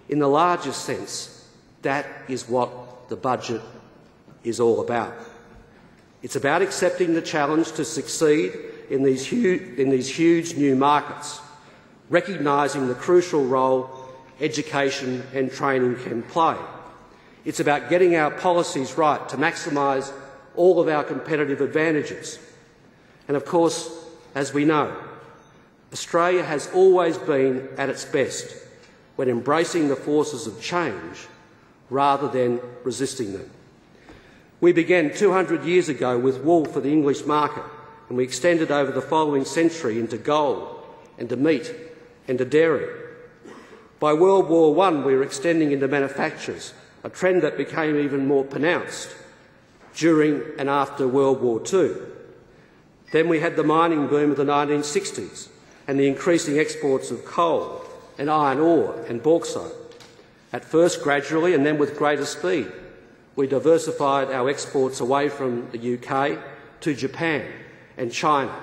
In the largest sense, that is what the budget is all about. It's about accepting the challenge to succeed in these huge new markets, recognising the crucial role education and training can play. It's about getting our policies right to maximise all of our competitive advantages. And of course, as we know, Australia has always been at its best when embracing the forces of change rather than resisting them. We began 200 years ago with wool for the English market, and we extended over the following century into gold and to meat and to dairy. By World War I, we were extending into manufactures, a trend that became even more pronounced during and after World War II. Then we had the mining boom of the 1960s and the increasing exports of coal and iron ore and bauxite. At first gradually and then with greater speed, we diversified our exports away from the UK to Japan and China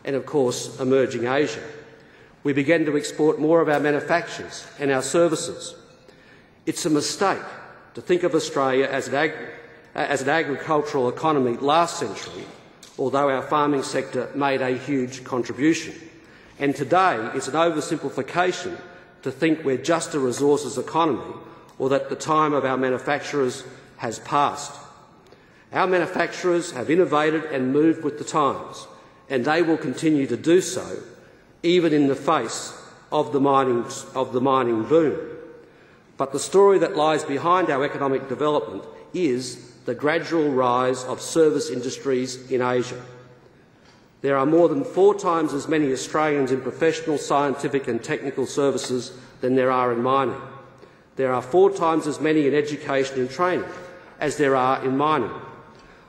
and, of course, emerging Asia. We began to export more of our manufactures and our services. It's a mistake to think of Australia as an agricultural economy last century, although our farming sector made a huge contribution. And today it's an oversimplification to think we're just a resources economy or that the time of our manufacturers has passed. Our manufacturers have innovated and moved with the times, and they will continue to do so, even in the face of the mining boom. But the story that lies behind our economic development is the gradual rise of service industries in Asia. There are more than 4 times as many Australians in professional, scientific and technical services than there are in mining. There are 4 times as many in education and training as there are in mining.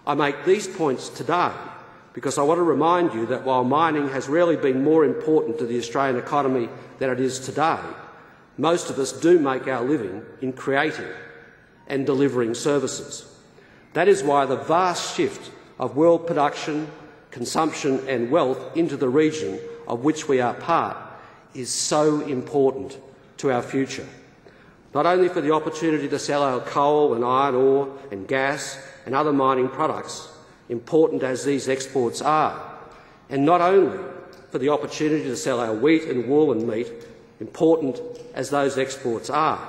I make these points today because I want to remind you that while mining has rarely been more important to the Australian economy than it is today, most of us do make our living in creating and delivering services. That is why the vast shift of world production, consumption and wealth into the region of which we are part is so important to our future. Not only for the opportunity to sell our coal and iron ore and gas and other mining products, important as these exports are, and not only for the opportunity to sell our wheat and wool and meat, important as those exports are,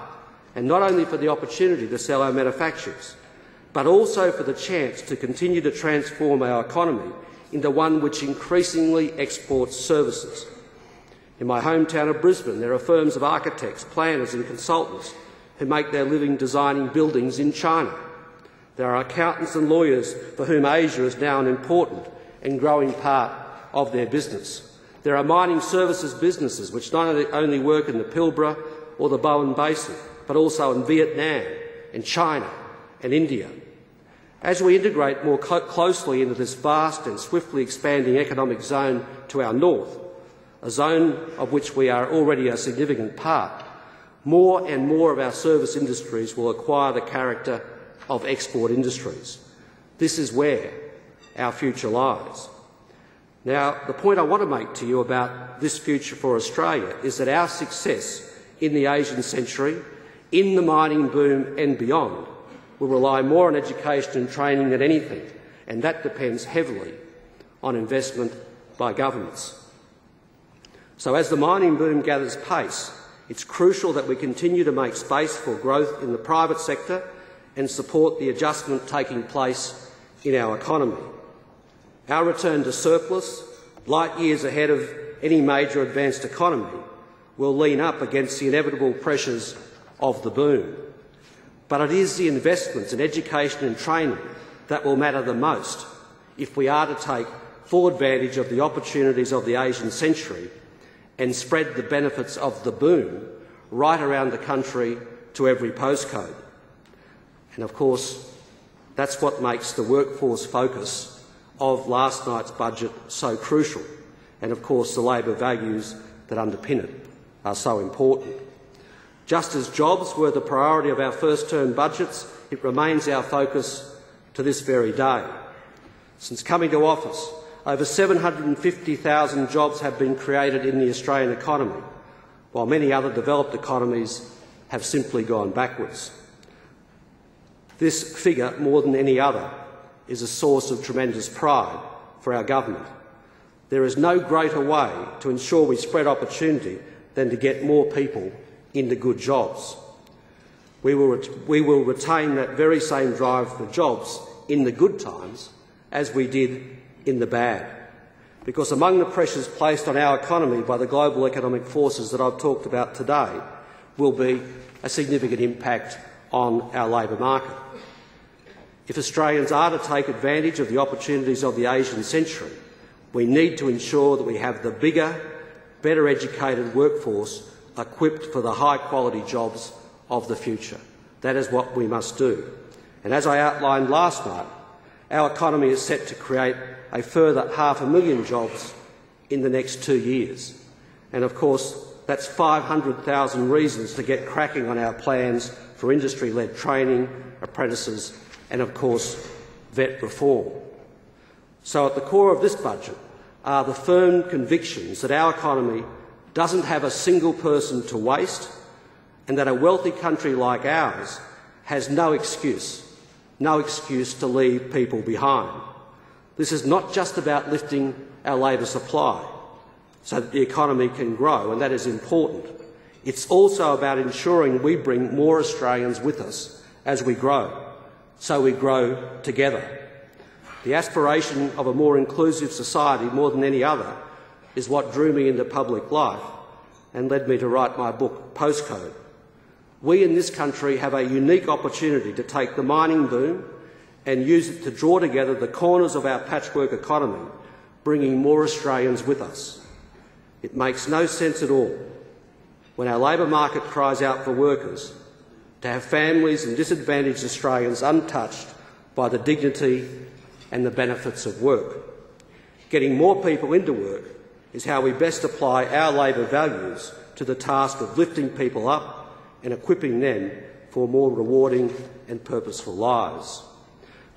and not only for the opportunity to sell our manufactures, but also for the chance to continue to transform our economy into one which increasingly exports services. In my hometown of Brisbane, there are firms of architects, planners and consultants who make their living designing buildings in China. There are accountants and lawyers for whom Asia is now an important and growing part of their business. There are mining services businesses which not only work in the Pilbara or the Bowen Basin, but also in Vietnam and China and India. As we integrate more closely into this vast and swiftly expanding economic zone to our north, a zone of which we are already a significant part, more and more of our service industries will acquire the character of export industries. This is where our future lies. Now, the point I want to make to you about this future for Australia is that our success in the Asian century, in the mining boom and beyond, will rely more on education and training than anything, and that depends heavily on investment by governments. So as the mining boom gathers pace, it's crucial that we continue to make space for growth in the private sector and support the adjustment taking place in our economy. Our return to surplus, light years ahead of any major advanced economy, will lean up against the inevitable pressures of the boom. But it is the investments in education and training that will matter the most if we are to take full advantage of the opportunities of the Asian century and spread the benefits of the boom right around the country to every postcode. And of course, that's what makes the workforce focus of last night's budget so crucial. And of course, the labour values that underpin it are so important. Just as jobs were the priority of our first-term budgets, it remains our focus to this very day. Since coming to office, over 750,000 jobs have been created in the Australian economy, while many other developed economies have simply gone backwards. This figure, more than any other, is a source of tremendous pride for our government. There is no greater way to ensure we spread opportunity than to get more people into good jobs. We will retain that very same drive for jobs in the good times as we did in the bad, because among the pressures placed on our economy by the global economic forces that I've talked about today will be a significant impact on our labour market. If Australians are to take advantage of the opportunities of the Asian century, we need to ensure that we have the bigger, better educated workforce equipped for the high-quality jobs of the future. That is what we must do. And as I outlined last night, our economy is set to create a further 500,000 jobs in the next 2 years. And of course, that's 500,000 reasons to get cracking on our plans for industry-led training, apprentices and, of course, vet reform. So at the core of this budget are the firm convictions that our economy doesn't have a single person to waste and that a wealthy country like ours has no excuse to leave people behind. This is not just about lifting our labour supply so that the economy can grow, and that is important. It's also about ensuring we bring more Australians with us as we grow, so we grow together. The aspiration of a more inclusive society, more than any other, is what drew me into public life and led me to write my book, Postcode. We in this country have a unique opportunity to take the mining boom and use it to draw together the corners of our patchwork economy, bringing more Australians with us. It makes no sense at all, when our labour market cries out for workers, to have families and disadvantaged Australians untouched by the dignity and the benefits of work. Getting more people into work is how we best apply our labour values to the task of lifting people up and equipping them for more rewarding and purposeful lives.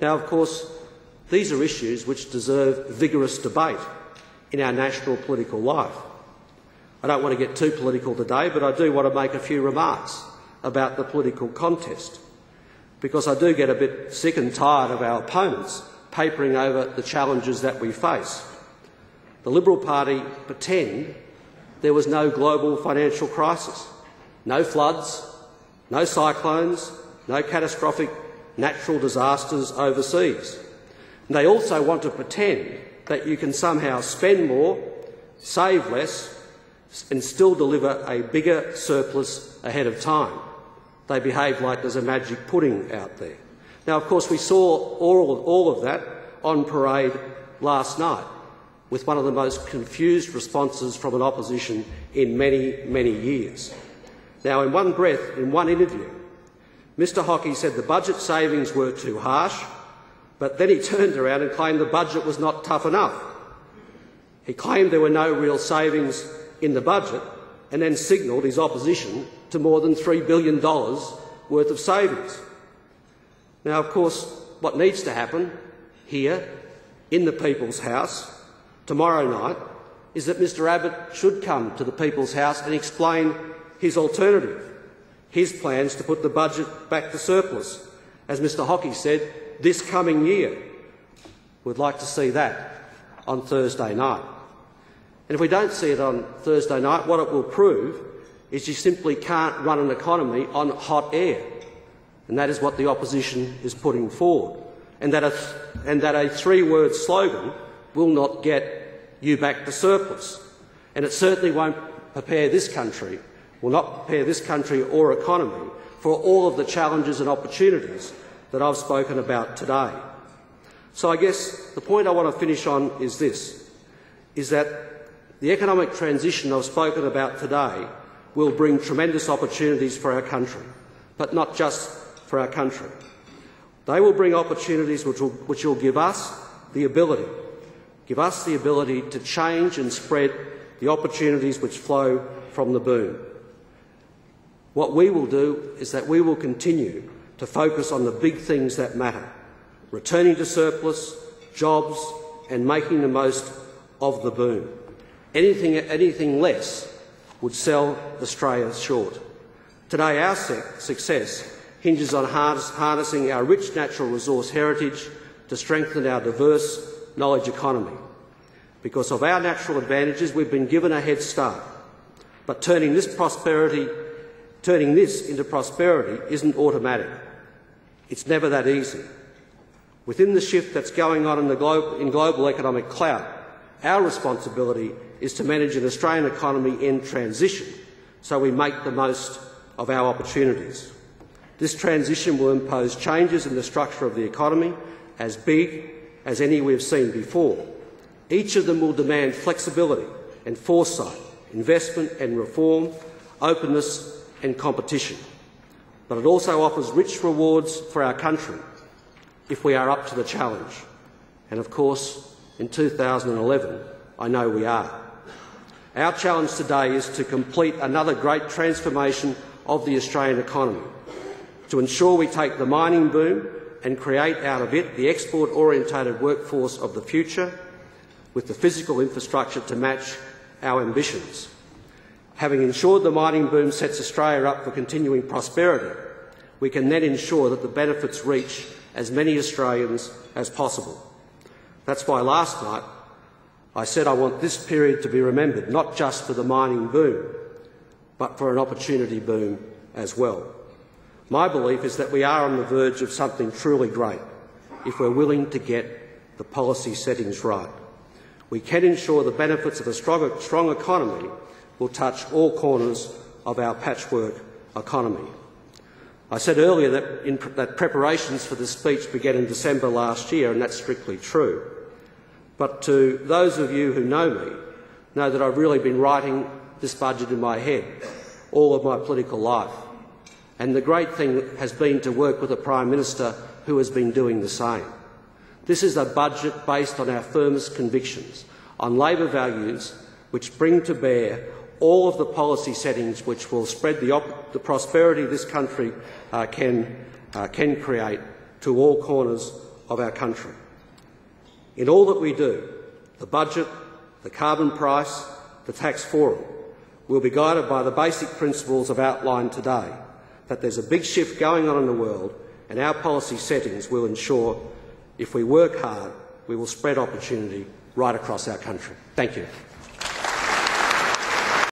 Now, of course, these are issues which deserve vigorous debate in our national political life. I don't want to get too political today, but I do want to make a few remarks about the political contest, because I do get a bit sick and tired of our opponents papering over the challenges that we face. The Liberal Party pretend there was no global financial crisis, no floods, no cyclones, no catastrophic natural disasters overseas. And they also want to pretend that you can somehow spend more, save less and still deliver a bigger surplus ahead of time. They behave like there's a magic pudding out there. Now, of course, we saw all of that on parade last night, with one of the most confused responses from an opposition in many, many years. Now, in one breath, in one interview, Mr Hockey said the budget savings were too harsh, but then he turned around and claimed the budget was not tough enough. He claimed there were no real savings in the budget and then signalled his opposition to more than $3 billion worth of savings. Now, of course, what needs to happen here in the People's House tomorrow night is that Mr Abbott should come to the People's House and explain his alternative, his plans to put the budget back to surplus, as Mr Hockey said, this coming year. We'd like to see that on Thursday night. And if we don't see it on Thursday night, what it will prove is you simply can't run an economy on hot air. And that is what the opposition is putting forward. And that a three-word slogan will not get you back to surplus. And it certainly won't prepare this country, will not prepare this country or economy for all of the challenges and opportunities that I've spoken about today. So I guess the point I want to finish on is this, is that the economic transition I've spoken about today will bring tremendous opportunities for our country, but not just for our country. They will bring opportunities which will give us the ability to change and spread the opportunities which flow from the boom. What we will do is that we will continue to focus on the big things that matter, returning to surplus, jobs and making the most of the boom. Anything less would sell Australia short. Today our success hinges on harnessing our rich natural resource heritage to strengthen our diverse knowledge economy. Because of our natural advantages, we've been given a head start. But turning this into prosperity isn't automatic. It's never that easy. Within the shift that's going on in global economic clout, our responsibility is to manage an Australian economy in transition so we make the most of our opportunities. This transition will impose changes in the structure of the economy as big as any we've seen before. Each of them will demand flexibility and foresight, investment and reform, openness and competition. But it also offers rich rewards for our country if we are up to the challenge. And of course, in 2011, I know we are. Our challenge today is to complete another great transformation of the Australian economy, to ensure we take the mining boom and create out of it the export-orientated workforce of the future with the physical infrastructure to match our ambitions. Having ensured the mining boom sets Australia up for continuing prosperity, we can then ensure that the benefits reach as many Australians as possible. That's why last night I said I want this period to be remembered not just for the mining boom, but for an opportunity boom as well. My belief is that we are on the verge of something truly great if we're willing to get the policy settings right. We can ensure the benefits of a strong economy will touch all corners of our patchwork economy. I said earlier that preparations for this speech began in December last year, and that's strictly true. But to those of you who know me, know that I've really been writing this budget in my head all of my political life. And the great thing has been to work with a Prime Minister who has been doing the same. This is a budget based on our firmest convictions, on Labor values which bring to bear all of the policy settings which will spread the prosperity this country can create to all corners of our country. In all that we do, the budget, the carbon price, the tax forum, will be guided by the basic principles I've outlined today, that there's a big shift going on in the world and our policy settings will ensure if we work hard, we will spread opportunity right across our country. Thank you.